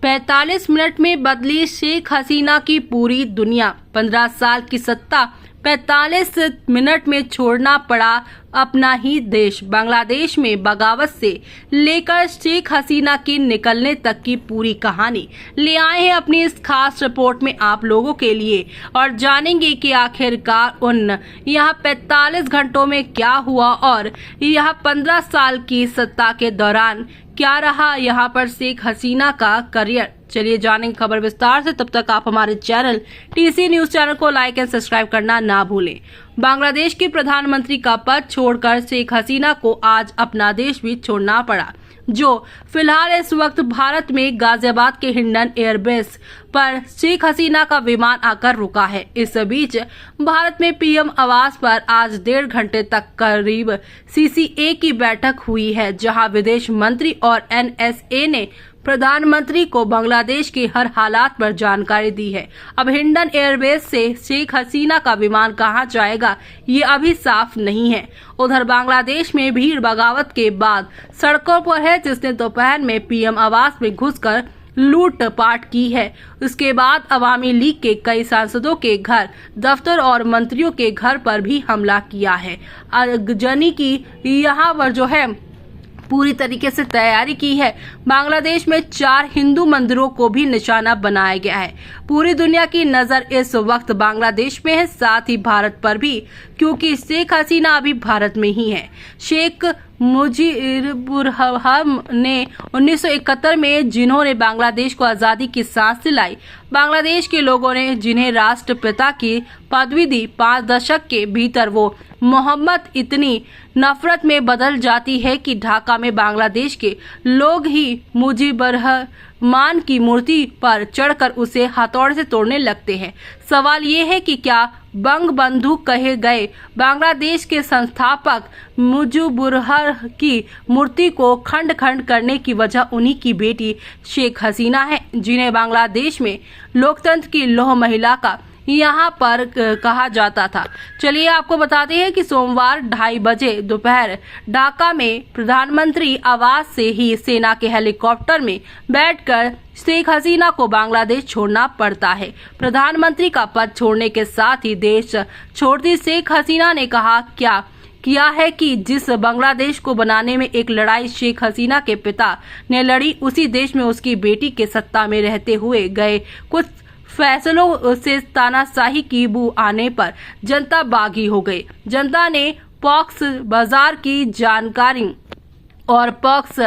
45 minute में बदली शेख हसीना की पूरी दुनिया। 15 साल की सत्ता 45 मिनट में छोड़ना पड़ा अपना ही देश। बांग्लादेश में बगावत से लेकर शेख हसीना के निकलने तक की पूरी कहानी ले आए हैं अपनी इस खास रिपोर्ट में आप लोगों के लिए, और जानेंगे कि आखिरकार उन यहाँ 45 घंटों में क्या हुआ और यहाँ 15 साल की सत्ता के दौरान क्या रहा यहाँ पर शेख हसीना का करियर। चलिए जानेंगे खबर विस्तार से। तब तक आप हमारे चैनल टीसी न्यूज चैनल को लाइक एंड सब्सक्राइब करना ना भूलें। बांग्लादेश के प्रधानमंत्री का पद छोड़कर शेख हसीना को आज अपना देश भी छोड़ना पड़ा, जो फिलहाल इस वक्त भारत में गाजियाबाद के हिंडन एयरबेस पर शेख हसीना का विमान आकर रुका है। इस बीच भारत में पीएम आवास पर आज 1.5 घंटे तक करीब सीसीए की बैठक हुई है, जहां विदेश मंत्री और एनएसए ने प्रधानमंत्री को बांग्लादेश के हर हालात पर जानकारी दी है। अब हिंडन एयरबेस से शेख हसीना का विमान कहां जाएगा ये अभी साफ नहीं है। उधर बांग्लादेश में भीड़ बगावत के बाद सड़कों पर है, जिसने दोपहर में पीएम आवास में घुसकर लूटपाट की है। उसके बाद अवामी लीग के कई सांसदों के घर, दफ्तर और मंत्रियों के घर पर भी हमला किया है। अगजनी की यहाँ पर जो है पूरी तरीके से तैयारी की है। बांग्लादेश में 4 हिंदू मंदिरों को भी निशाना बनाया गया है। पूरी दुनिया की नजर इस वक्त बांग्लादेश में है, साथ ही भारत पर भी, क्योंकि शेख हसीना अभी भारत में ही है। शेख मुजीबुर्रहमान ने 1971 में जिन्होंने बांग्लादेश को आज़ादी की सांस दिलाई, बांग्लादेश के लोगों ने जिन्हें राष्ट्रपिता की पदवी दी, 5 दशक के भीतर वो मोहम्मद इतनी नफरत में बदल जाती है कि ढाका में बांग्लादेश के लोग ही मुजीबुर्रहमान की मूर्ति पर चढ़कर उसे हथौड़े से तोड़ने लगते हैं। सवाल ये है कि क्या बंगबंधु कहे गए बांग्लादेश के संस्थापक मुजीबुर्रहमान की मूर्ति को खंड खंड करने की वजह उन्हीं की बेटी शेख हसीना है, जिन्हें बांग्लादेश में लोकतंत्र की लौह महिला का यहाँ पर कहा जाता था। चलिए आपको बताते हैं कि सोमवार 2:30 बजे दोपहर ढाका में प्रधानमंत्री आवास से ही सेना के हेलीकॉप्टर में बैठकर शेख हसीना को बांग्लादेश छोड़ना पड़ता है। प्रधानमंत्री का पद छोड़ने के साथ ही देश छोड़ती शेख हसीना ने कहा क्या किया है कि जिस बांग्लादेश को बनाने में एक लड़ाई शेख हसीना के पिता ने लड़ी, उसी देश में उसकी बेटी के सत्ता में रहते हुए गए कुछ फैसलों से तानाशाही की बू आने पर जनता बागी हो गई। जनता ने पॉक्स बाजार की जानकारी और पॉक्स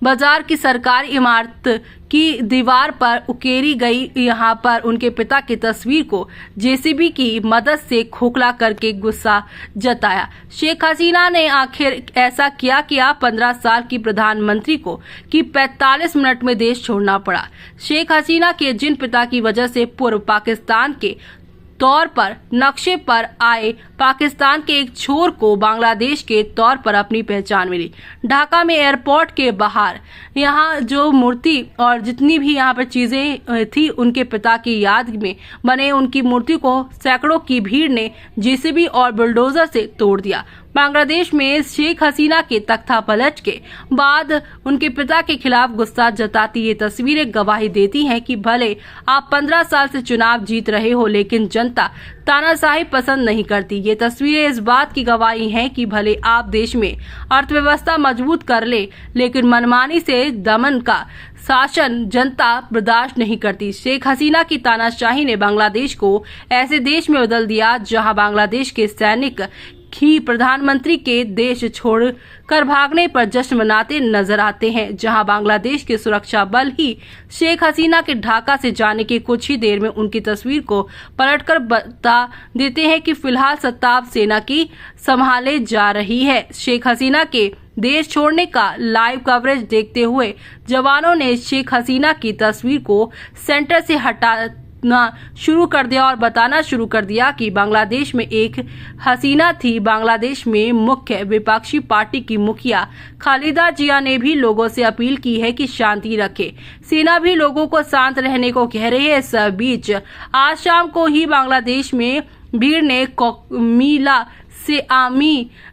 बाजार की सरकारी इमारत की दीवार पर उकेरी गई यहाँ पर उनके पिता की तस्वीर को जेसीबी की मदद से खोखला करके गुस्सा जताया। शेख हसीना ने आखिर ऐसा क्या किया 15 साल की प्रधानमंत्री को कि 45 मिनट में देश छोड़ना पड़ा। शेख हसीना के जिन पिता की वजह से पूर्व पाकिस्तान के तौर पर नक्शे पर आए पाकिस्तान के एक छोर को बांग्लादेश के तौर पर अपनी पहचान मिली। ढाका में एयरपोर्ट के बाहर यहाँ जो मूर्ति और जितनी भी यहाँ पर चीजें थी उनके पिता की याद में बने उनकी मूर्ति को सैकड़ों की भीड़ ने जेसीबी और बुलडोजर से तोड़ दिया। बांग्लादेश में शेख हसीना के तख्ता पलट के बाद उनके पिता के खिलाफ गुस्सा जताती ये तस्वीरें गवाही देती हैं कि भले आप 15 साल से चुनाव जीत रहे हो, लेकिन जनता तानाशाही पसंद नहीं करती। ये तस्वीरें इस बात की गवाही हैं कि भले आप देश में अर्थव्यवस्था मजबूत कर ले, लेकिन मनमानी से दमन का शासन जनता बर्दाश्त नहीं करती। शेख हसीना की तानाशाही ने बांग्लादेश को ऐसे देश में बदल दिया जहां बांग्लादेश के सैनिक ही प्रधानमंत्री के देश छोड़कर भागने पर जश्न मनाते नजर आते हैं, जहां बांग्लादेश के सुरक्षा बल ही शेख हसीना के ढाका से जाने के कुछ ही देर में उनकी तस्वीर को पलटकर बता देते हैं कि फिलहाल सत्ता अब सेना की संभाले जा रही है। शेख हसीना के देश छोड़ने का लाइव कवरेज देखते हुए जवानों ने शेख हसीना की तस्वीर को सेंटर से हटाना शुरू कर दिया और बताना शुरू कर दिया कि बांग्लादेश में एक हसीना थी। बांग्लादेश में मुख्य विपक्षी पार्टी की मुखिया खालिदा जिया ने भी लोगों से अपील की है कि शांति रखे। सेना भी लोगों को शांत रहने को कह रही है। इस बीच आज शाम को ही बांग्लादेश में भीड़ ने कोमिला से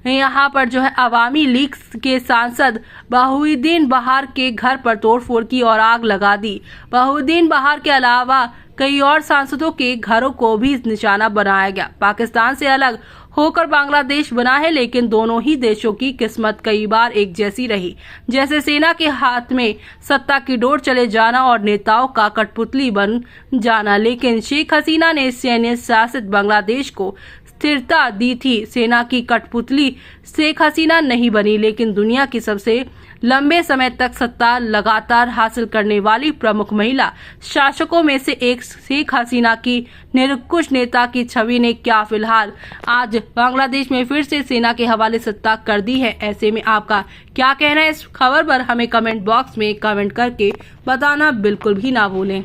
यहाँ पर जो है अवामी लीग के सांसद बहाउद्दीन बहार के घर पर तोड़फोड़ की और आग लगा दी। बहाउद्दीन बहार के अलावा कई और सांसदों के घरों को भी निशाना बनाया गया। पाकिस्तान से अलग होकर बांग्लादेश बना है, लेकिन दोनों ही देशों की किस्मत कई बार एक जैसी रही। जैसे सेना के हाथ में सत्ता की डोर चले जाना और नेताओं का कठपुतली बन जाना। लेकिन शेख हसीना ने सैन्य शासित बांग्लादेश को स्थिरता दी थी। सेना की कठपुतली शेख हसीना नहीं बनी, लेकिन दुनिया की सबसे लंबे समय तक सत्ता लगातार हासिल करने वाली प्रमुख महिला शासकों में से एक शेख हसीना की निरंकुश नेता की छवि ने क्या फिलहाल आज बांग्लादेश में फिर से सेना के हवाले सत्ता कर दी है। ऐसे में आपका क्या कहना है इस खबर पर हमें कमेंट बॉक्स में कमेंट करके बताना बिल्कुल भी ना भूलें।